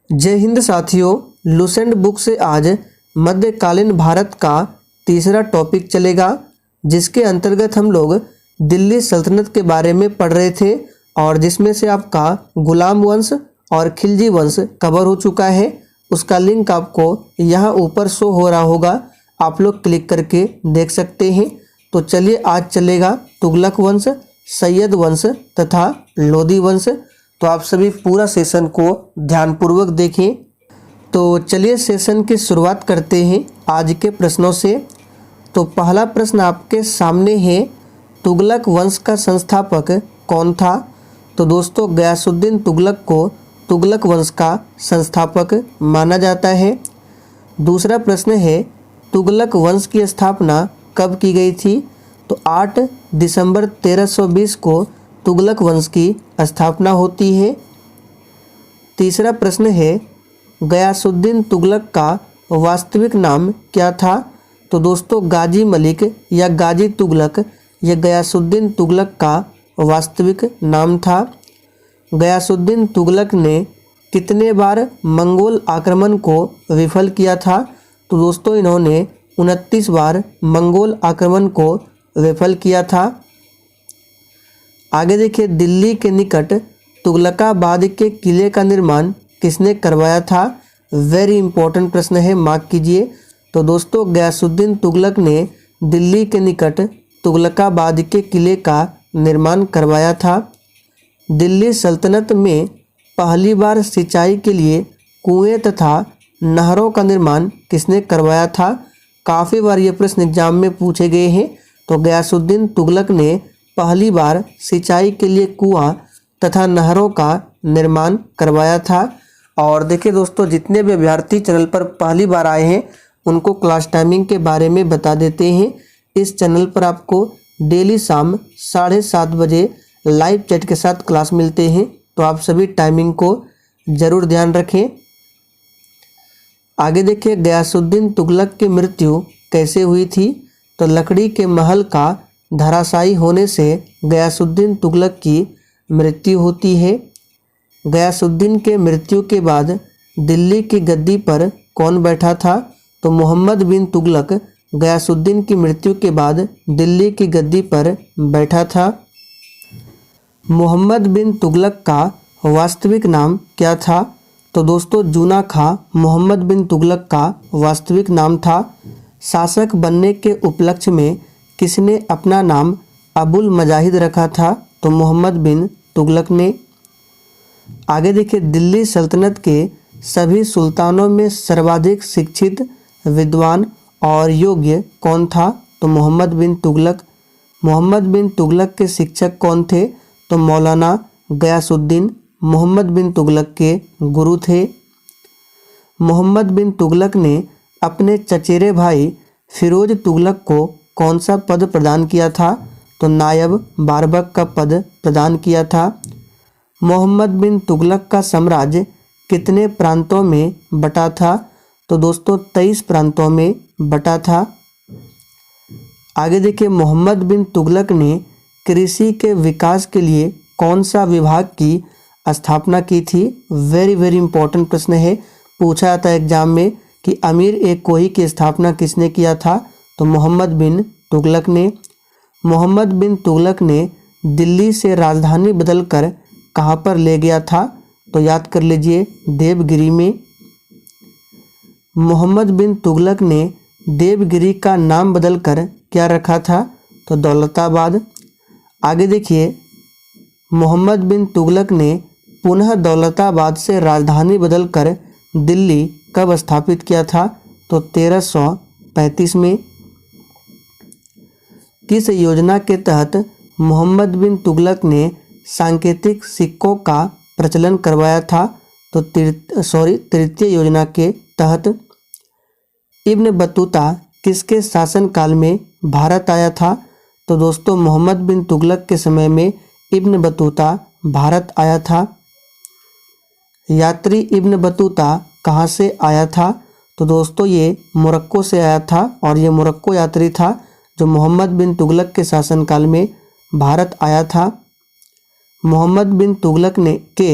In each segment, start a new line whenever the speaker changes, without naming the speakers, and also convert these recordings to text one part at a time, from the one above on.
जय हिंद साथियों, Lucent book से आज मध्यकालीन भारत का तीसरा टॉपिक चलेगा, जिसके अंतर्गत हम लोग दिल्ली सल्तनत के बारे में पढ़ रहे थे और जिसमें से आपका गुलाम वंश और खिलजी वंश कवर हो चुका है। उसका लिंक आपको यहाँ ऊपर शो हो रहा होगा, आप लोग क्लिक करके देख सकते हैं। तो चलिए आज चलेगा तुगलक वंश, सैयद वंश तथा लोदी वंश। तो आप सभी पूरा सेशन को ध्यानपूर्वक देखें। तो चलिए सेशन की शुरुआत करते हैं आज के प्रश्नों से। तो पहला प्रश्न आपके सामने है, तुगलक वंश का संस्थापक कौन था? तो दोस्तों गयासुद्दीन तुगलक को तुगलक वंश का संस्थापक माना जाता है। दूसरा प्रश्न है, तुगलक वंश की स्थापना कब की गई थी? तो 8 दिसंबर 1320 को तुगलक वंश की स्थापना होती है। तीसरा प्रश्न है, गयासुद्दीन तुगलक का वास्तविक नाम क्या था? तो दोस्तों गाजी मलिक या गाजी तुगलक यह गयासुद्दीन तुगलक का वास्तविक नाम था। गयासुद्दीन तुगलक ने कितने बार मंगोल आक्रमण को विफल किया था? तो दोस्तों इन्होंने 29 बार मंगोल आक्रमण को विफल किया था। आगे देखिए, दिल्ली के निकट तुगलकाबाद के किले का निर्माण किसने करवाया था? वेरी इंपॉर्टेंट प्रश्न है, मार्क कीजिए। तो दोस्तों गयासुद्दीन तुगलक ने दिल्ली के निकट तुगलकाबाद के किले का निर्माण करवाया था। दिल्ली सल्तनत में पहली बार सिंचाई के लिए कुएं तथा नहरों का निर्माण किसने करवाया था? काफ़ी बार ये प्रश्न एग्जाम में पूछे गए हैं। तो गयासुद्दीन तुगलक ने पहली बार सिंचाई के लिए कुआं तथा नहरों का निर्माण करवाया था। और देखिए दोस्तों, जितने भी अभ्यर्थी चैनल पर पहली बार आए हैं उनको क्लास टाइमिंग के बारे में बता देते हैं। इस चैनल पर आपको डेली शाम 7:30 बजे लाइव चैट के साथ क्लास मिलते हैं, तो आप सभी टाइमिंग को ज़रूर ध्यान रखें। आगे देखिए, गयासुद्दीन तुगलक की मृत्यु कैसे हुई थी? तो लकड़ी के महल का धराशायी होने से गयासुद्दीन तुगलक की मृत्यु होती है। गयासुद्दीन के मृत्यु के बाद दिल्ली की गद्दी पर कौन बैठा था? तो मोहम्मद बिन तुगलक गयासुद्दीन की मृत्यु के बाद दिल्ली की गद्दी पर बैठा था। मोहम्मद बिन तुगलक का वास्तविक नाम क्या था? तो दोस्तों जूना खां मोहम्मद बिन तुगलक का वास्तविक नाम था। शासक बनने के उपलक्ष्य में किसने अपना नाम अबुल मजाहिद रखा था? तो मोहम्मद बिन तुगलक ने। आगे देखिए, दिल्ली सल्तनत के सभी सुल्तानों में सर्वाधिक शिक्षित, विद्वान और योग्य कौन था? तो मोहम्मद बिन तुगलक। मोहम्मद बिन तुगलक के शिक्षक कौन थे? तो मौलाना गयासुद्दीन मोहम्मद बिन तुगलक के गुरु थे। मोहम्मद बिन तुगलक ने अपने चचेरे भाई फिरोज तुगलक को कौन सा पद प्रदान किया था? तो नायब बारबक का पद प्रदान किया था। मोहम्मद बिन तुगलक का साम्राज्य कितने प्रांतों में बटा था? तो दोस्तों 23 प्रांतों में बटा था। आगे देखिए, मोहम्मद बिन तुगलक ने कृषि के विकास के लिए कौन सा विभाग की स्थापना की थी? वेरी वेरी इंपॉर्टेंट प्रश्न है, पूछा जाता है एग्जाम में कि अमीर ए कोही की स्थापना किसने किया था? तो मोहम्मद बिन तुगलक ने। मोहम्मद बिन तुगलक ने दिल्ली से राजधानी बदलकर कहाँ पर ले गया था? तो याद कर लीजिए, देवगिरी में। मोहम्मद बिन तुगलक ने देवगिरी का नाम बदलकर क्या रखा था? तो दौलताबाद। आगे देखिए, मोहम्मद बिन तुगलक ने पुनः दौलताबाद से राजधानी बदलकर दिल्ली कब स्थापित किया था? तो 1335 में। किस योजना के तहत मोहम्मद बिन तुगलक ने सांकेतिक सिक्कों का प्रचलन करवाया था? तो तृतीय योजना के तहत। इब्न बतूता किसके शासनकाल में भारत आया था? तो दोस्तों मोहम्मद बिन तुगलक के समय में इब्न बतूता भारत आया था। यात्री इब्न बतूता कहाँ से आया था? तो दोस्तों ये मोरक्को से आया था और ये मोरक्को यात्री था जो मोहम्मद बिन तुगलक के शासनकाल में भारत आया था। मोहम्मद बिन तुगलक ने के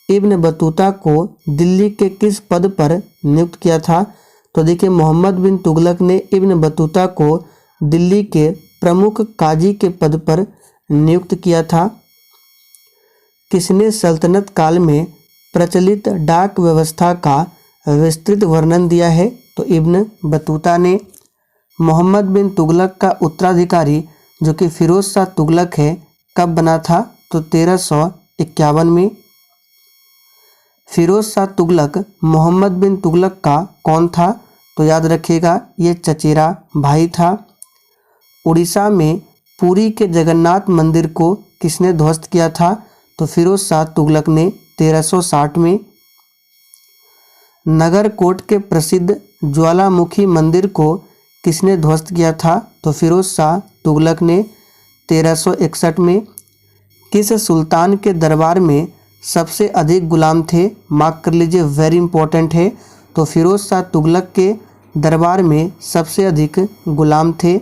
इब्न बतूता को दिल्ली के किस पद पर नियुक्त किया था? तो देखिए मोहम्मद बिन तुगलक ने इब्न बतूता को दिल्ली के प्रमुख काजी के पद पर नियुक्त किया था। किसने सल्तनत काल में प्रचलित डाक व्यवस्था का विस्तृत वर्णन दिया है? तो इब्न बतूता ने। मोहम्मद बिन तुगलक का उत्तराधिकारी जो कि फिरोज शाह तुगलक है कब बना था? तो 1351 में। फिरोज शाह तुगलक मोहम्मद बिन तुगलक का कौन था? तो याद रखिएगा ये चचेरा भाई था। उड़ीसा में पुरी के जगन्नाथ मंदिर को किसने ध्वस्त किया था? तो फिरोज शाह तुगलक ने 1360 में। नगरकोट के प्रसिद्ध ज्वालामुखी मंदिर को किसने ध्वस्त किया था? तो फिरोज शाह तुगलक ने 1361 में। किस सुल्तान के दरबार में सबसे अधिक गुलाम थे? मार्क कर लीजिए, वेरी इंपॉर्टेंट है। तो फिरोज शाह तुगलक के दरबार में सबसे अधिक गुलाम थे।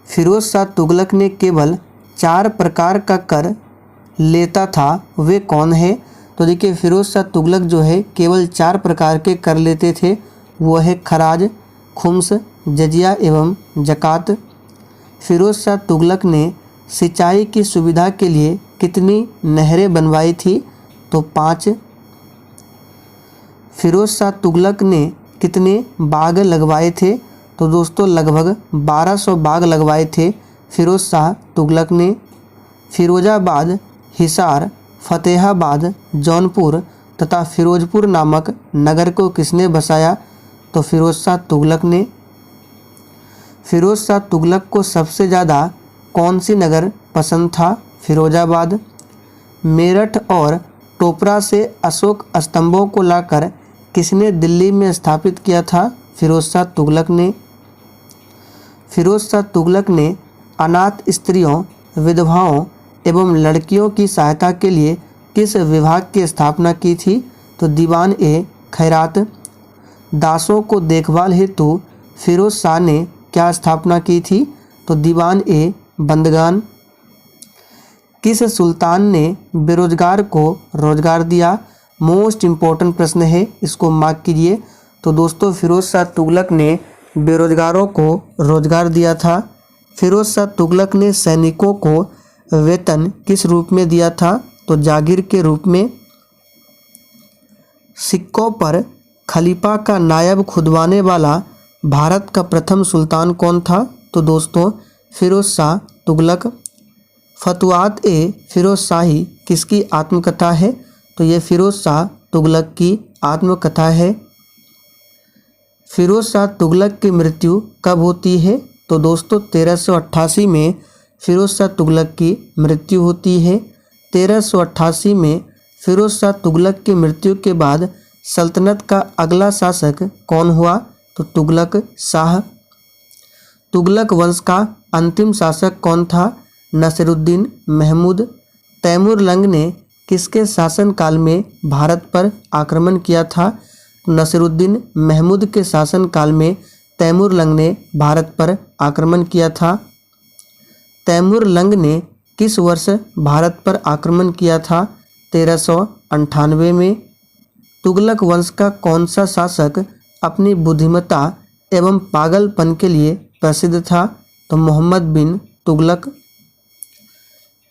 फिरोज शाह तुगलक ने केवल 4 प्रकार का कर लेता था, वे कौन है? तो देखिए फिरोज शाह तुगलक जो है केवल 4 प्रकार के कर लेते थे, वो है खराज, खुम्स, जजिया एवं जकात। फिरोज शाह तुगलक ने सिंचाई की सुविधा के लिए कितनी नहरें बनवाई थी? तो 5। फिरोज शाह तुगलक ने कितने बाग लगवाए थे? तो दोस्तों लगभग 1200 बाग लगवाए थे फिरोज शाह तुगलक ने। फिरोजाबाद, हिसार, फतेहाबाद, जौनपुर तथा फिरोजपुर नामक नगर को किसने बसाया? तो फिरोज शाह तुगलक ने। फिरोज शाह तुगलक को सबसे ज़्यादा कौन सी नगर पसंद था? फिरोजाबाद। मेरठ और टोपरा से अशोक स्तंभों को लाकर किसने दिल्ली में स्थापित किया था? फिरोज शाह तुगलक ने। फिरोज शाह तुगलक ने अनाथ स्त्रियों, विधवाओं एवं लड़कियों की सहायता के लिए किस विभाग की स्थापना की थी? तो दीवान ए खैरात। दासों को देखभाल हेतु फिरोज शाह ने क्या स्थापना की थी? तो दीवान ए बंदगान। किस सुल्तान ने बेरोजगार को रोजगार दिया? मोस्ट इम्पोर्टेंट प्रश्न है, इसको मार्क कीजिए। तो दोस्तों फिरोज शाह तुगलक ने बेरोजगारों को रोजगार दिया था। फिरोज शाह तुगलक ने सैनिकों को वेतन किस रूप में दिया था? तो जागीर के रूप में। सिक्कों पर खलीफा का नायब खुदवाने वाला भारत का प्रथम सुल्तान कौन था? तो दोस्तों फिरोज शाह तुगलक। फतुआत ए फिरोज शाही किसकी आत्मकथा है? तो ये फिरोज शाह तुगलक की आत्मकथा है। फिरोज शाह तुगलक की मृत्यु कब होती है? तो दोस्तों 1388 में फिरोज शाह तुगलक की मृत्यु होती है। 1388 में फिरोज शाह तुगलक की मृत्यु के बाद सल्तनत का अगला शासक कौन हुआ? तो तुगलक शाह। तुगलक वंश का अंतिम शासक कौन था? नसीरुद्दीन महमूद। तैमूरलंग ने किसके शासनकाल में भारत पर आक्रमण किया था? नसीरुद्दीन महमूद के शासनकाल में तैमूरलंग ने भारत पर आक्रमण किया था। तैमूरलंग ने किस वर्ष भारत पर आक्रमण किया था? 1398 में। तुगलक वंश का कौन सा शासक अपनी बुद्धिमत्ता एवं पागलपन के लिए प्रसिद्ध था? तो मोहम्मद बिन तुगलक।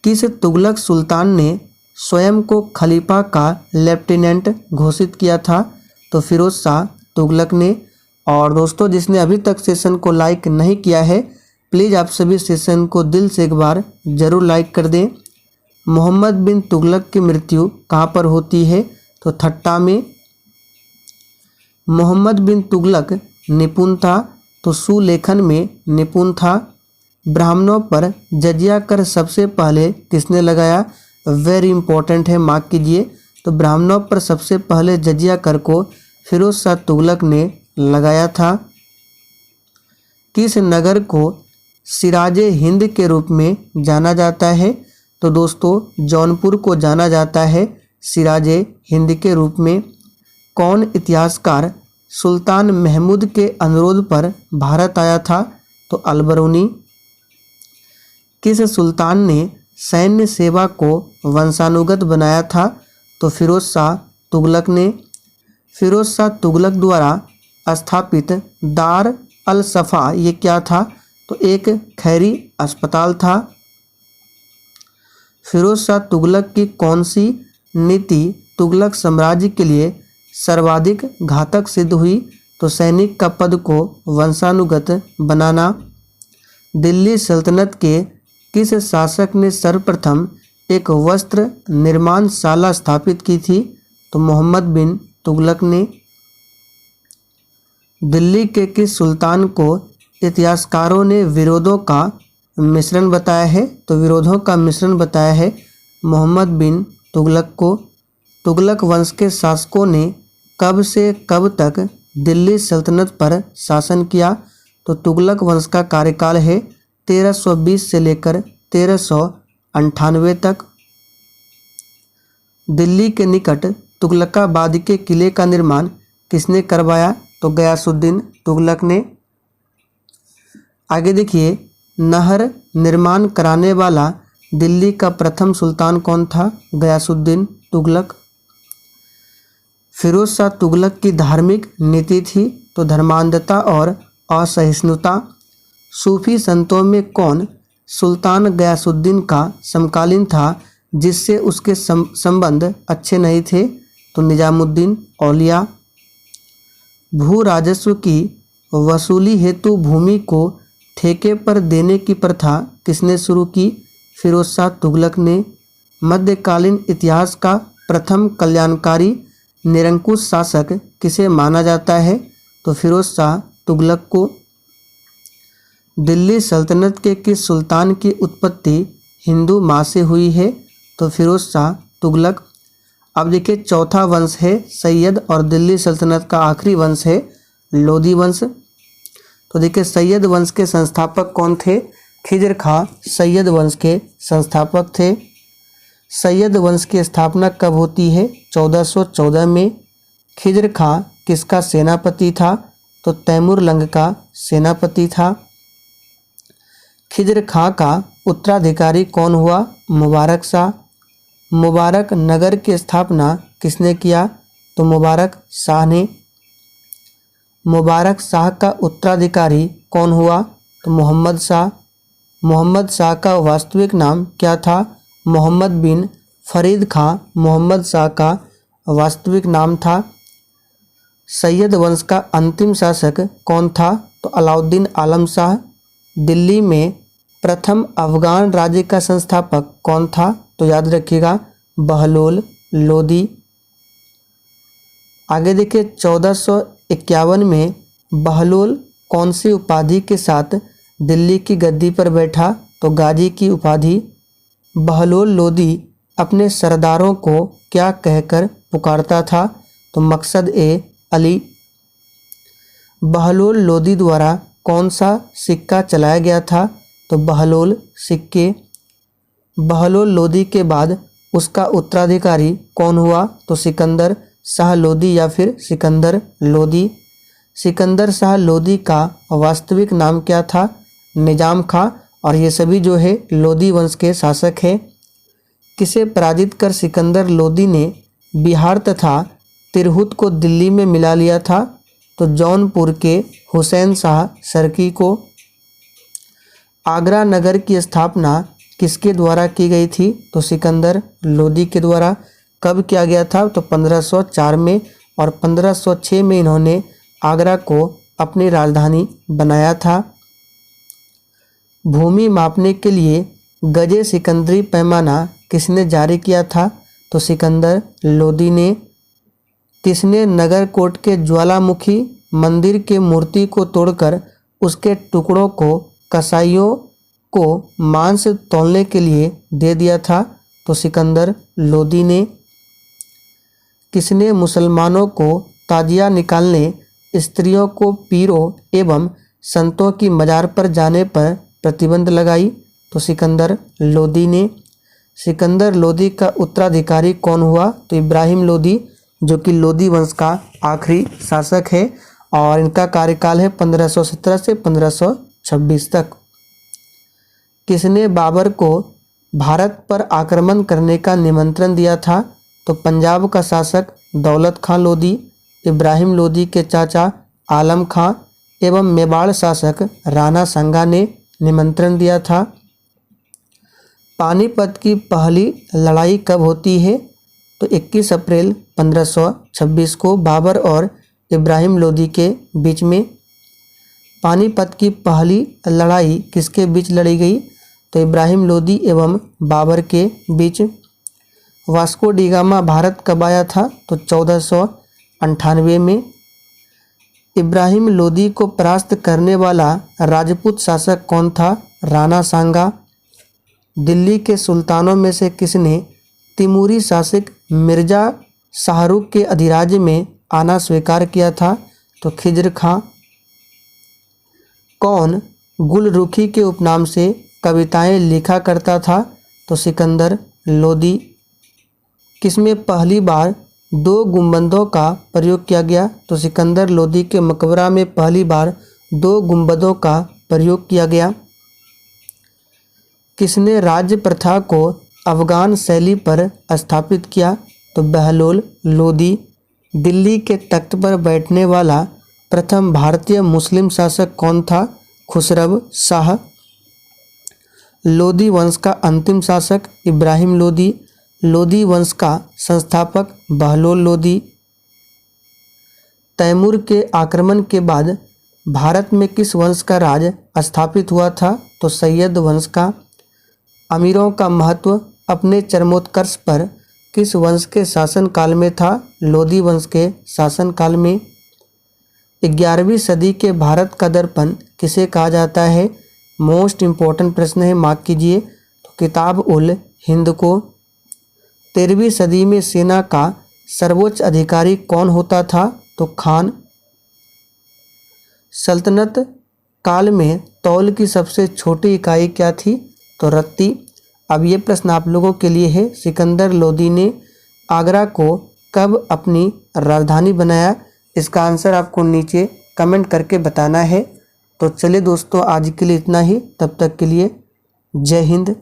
किस तुगलक सुल्तान ने स्वयं को खलीफा का लेफ्टिनेंट घोषित किया था? तो फिरोज शाह तुगलक ने। और दोस्तों जिसने अभी तक सेशन को लाइक नहीं किया है प्लीज़ आप सभी सेशन को दिल से एक बार ज़रूर लाइक कर दें। मोहम्मद बिन तुगलक की मृत्यु कहाँ पर होती है? तो ठट्टा में। मोहम्मद बिन तुगलक निपुण था, तो सुलेखन में निपुण था। ब्राह्मणों पर जजिया कर सबसे पहले किसने लगाया? वेरी इंपॉर्टेंट है, मार्क कीजिए। तो ब्राह्मणों पर सबसे पहले जजिया कर को फिरोज शाह तुगलक ने लगाया था। किस नगर को सिराजे हिंद के रूप में जाना जाता है? तो दोस्तों जौनपुर को जाना जाता है सिराजे हिंद के रूप में। कौन इतिहासकार सुल्तान महमूद के अनुरोध पर भारत आया था? तो अलबरूनी। किस सुल्तान ने सैन्य सेवा को वंशानुगत बनाया था? तो फिरोज शाह तुगलक ने। फिरोज शाह तुगलक द्वारा स्थापित दार अल सफ़ा ये क्या था? तो एक खैरी अस्पताल था। फिरोज शाह तुगलक की कौन सी नीति तुगलक साम्राज्य के लिए सर्वाधिक घातक सिद्ध हुई? तो सैनिक का पद को वंशानुगत बनाना। दिल्ली सल्तनत के किस शासक ने सर्वप्रथम एक वस्त्र निर्माणशाला स्थापित की थी? तो मोहम्मद बिन तुगलक ने। दिल्ली के किस सुल्तान को इतिहासकारों ने विरोधों का मिश्रण बताया है? तो विरोधों का मिश्रण बताया है मोहम्मद बिन तुगलक को। तुगलक वंश के शासकों ने कब से कब तक दिल्ली सल्तनत पर शासन किया? तो तुगलक वंश का कार्यकाल है 1320 से लेकर 1398 तक। दिल्ली के निकट तुगलकाबाद के किले का निर्माण किसने करवाया? तो गयासुद्दीन तुगलक ने। आगे देखिए, नहर निर्माण कराने वाला दिल्ली का प्रथम सुल्तान कौन था? गयासुद्दीन तुगलक। फिरोज शाह तुगलक की धार्मिक नीति थी? तो धर्मांधता और असहिष्णुता। सूफी संतों में कौन सुल्तान गयासुद्दीन का समकालीन था जिससे उसके संबंध अच्छे नहीं थे? तो निजामुद्दीन औलिया। भू राजस्व की वसूली हेतु भूमि को ठेके पर देने की प्रथा किसने शुरू की? फिरोज शाह तुगलक ने। मध्यकालीन इतिहास का प्रथम कल्याणकारी निरंकुश शासक किसे माना जाता है? तो फिरोज शाह तुगलक को। दिल्ली सल्तनत के किस सुल्तान की उत्पत्ति हिंदू माँ से हुई है? तो फिरोज शाह तुगलक। अब देखिए, चौथा वंश है सैयद और दिल्ली सल्तनत का आखिरी वंश है लोधी वंश। तो देखिए, सैयद वंश के संस्थापक कौन थे? खिजर खां सैयद वंश के संस्थापक थे। सैयद वंश की स्थापना कब होती है? 1414 में। खिजर खां किसका सेनापति था? तो तैमूर लंग का सेनापति था। खिजर खां का उत्तराधिकारी कौन हुआ? मुबारक शाह। मुबारक नगर की स्थापना किसने किया? तो मुबारक शाह ने। मुबारक शाह का उत्तराधिकारी कौन हुआ? तो मोहम्मद शाह। मोहम्मद शाह का वास्तविक नाम क्या था? मोहम्मद बिन फरीद खां मोहम्मद शाह का वास्तविक नाम था। सैयद वंश का अंतिम शासक कौन था? तो अलाउद्दीन आलम शाह। दिल्ली में प्रथम अफगान राज्य का संस्थापक कौन था? तो याद रखिएगा बहलोल लोदी। आगे देखिए, 1451 में बहलोल कौन सी उपाधि के साथ दिल्ली की गद्दी पर बैठा? तो गाजी की उपाधि। बहलोल लोदी अपने सरदारों को क्या कहकर पुकारता था? तो मकसद ए अली। बहलोल लोदी द्वारा कौन सा सिक्का चलाया गया था? तो बहलोल सिक्के। बहलोल लोदी के बाद उसका उत्तराधिकारी कौन हुआ? तो सिकंदर शाह लोदी या फिर सिकंदर लोदी। सिकंदर शाह लोदी का वास्तविक नाम क्या था? निजाम खां। और ये सभी जो है लोदी वंश के शासक हैं। किसे पराजित कर सिकंदर लोदी ने बिहार तथा तिरहुत को दिल्ली में मिला लिया था? तो जौनपुर के हुसैन शाह सरकी को। आगरा नगर की स्थापना किसके द्वारा की गई थी? तो सिकंदर लोदी के द्वारा। कब किया गया था? तो 1504 में। और 1506 में इन्होंने आगरा को अपनी राजधानी बनाया था। भूमि मापने के लिए गजे सिकंदरी पैमाना किसने जारी किया था? तो सिकंदर लोदी ने। किसने नगरकोट के ज्वालामुखी मंदिर के मूर्ति को तोड़कर उसके टुकड़ों को कसाईयों को मांस तौलने के लिए दे दिया था? तो सिकंदर लोदी ने। किसने मुसलमानों को ताजिया निकालने, स्त्रियों को पीरों एवं संतों की मजार पर जाने पर प्रतिबंध लगाई? तो सिकंदर लोदी ने। सिकंदर लोदी का उत्तराधिकारी कौन हुआ? तो इब्राहिम लोदी, जो कि लोदी वंश का आखिरी शासक है और इनका कार्यकाल है 1517 से 1526 तक। किसने बाबर को भारत पर आक्रमण करने का निमंत्रण दिया था? तो पंजाब का शासक दौलत खां लोधी, इब्राहिम लोधी के चाचा आलम खां एवं मेवाड़ शासक राणा सांगा ने निमंत्रण दिया था। पानीपत की पहली लड़ाई कब होती है? तो 21 अप्रैल 1526 को बाबर और इब्राहिम लोधी के बीच में। पानीपत की पहली लड़ाई किसके बीच लड़ी गई? तो इब्राहिम लोधी एवं बाबर के बीच। वास्को डी गामा भारत कब आया था? तो 1498 में। इब्राहिम लोधी को परास्त करने वाला राजपूत शासक कौन था? राणा सांगा। दिल्ली के सुल्तानों में से किसने तिमूरी शासक मिर्जा शाहरुख के अधिराज्य में आना स्वीकार किया था? तो खिज्र खां। कौन गुलरुखी के उपनाम से कविताएं लिखा करता था? तो सिकंदर लोधी। किसमें पहली बार 2 गुंबदों का प्रयोग किया गया? तो सिकंदर लोधी के मकबरा में पहली बार 2 गुंबदों का प्रयोग किया गया। किसने राज्य प्रथा को अफगान शैली पर स्थापित किया? तो बहलोल लोधी। दिल्ली के तख्त पर बैठने वाला प्रथम भारतीय मुस्लिम शासक कौन था? खुसरव शाह। लोधी वंश का अंतिम शासक इब्राहिम लोधी। लोधी वंश का संस्थापक बहलोल लोधी। तैमूर के आक्रमण के बाद भारत में किस वंश का राज स्थापित हुआ था? तो सैयद वंश का। अमीरों का महत्व अपने चरमोत्कर्ष पर किस वंश के शासनकाल में था? लोधी वंश के शासनकाल में। 11वीं सदी के भारत का दर्पण किसे कहा जाता है? मोस्ट इम्पोर्टेंट प्रश्न है, मार्क कीजिए। तो किताब उल हिंद को। 13वीं सदी में सेना का सर्वोच्च अधिकारी कौन होता था? तो खान। सल्तनत काल में तौल की सबसे छोटी इकाई क्या थी? तो रत्ती। अब ये प्रश्न आप लोगों के लिए है, सिकंदर लोधी ने आगरा को कब अपनी राजधानी बनाया? इसका आंसर आपको नीचे कमेंट करके बताना है। तो चलिए दोस्तों, आज के लिए इतना ही। तब तक के लिए जय हिंद।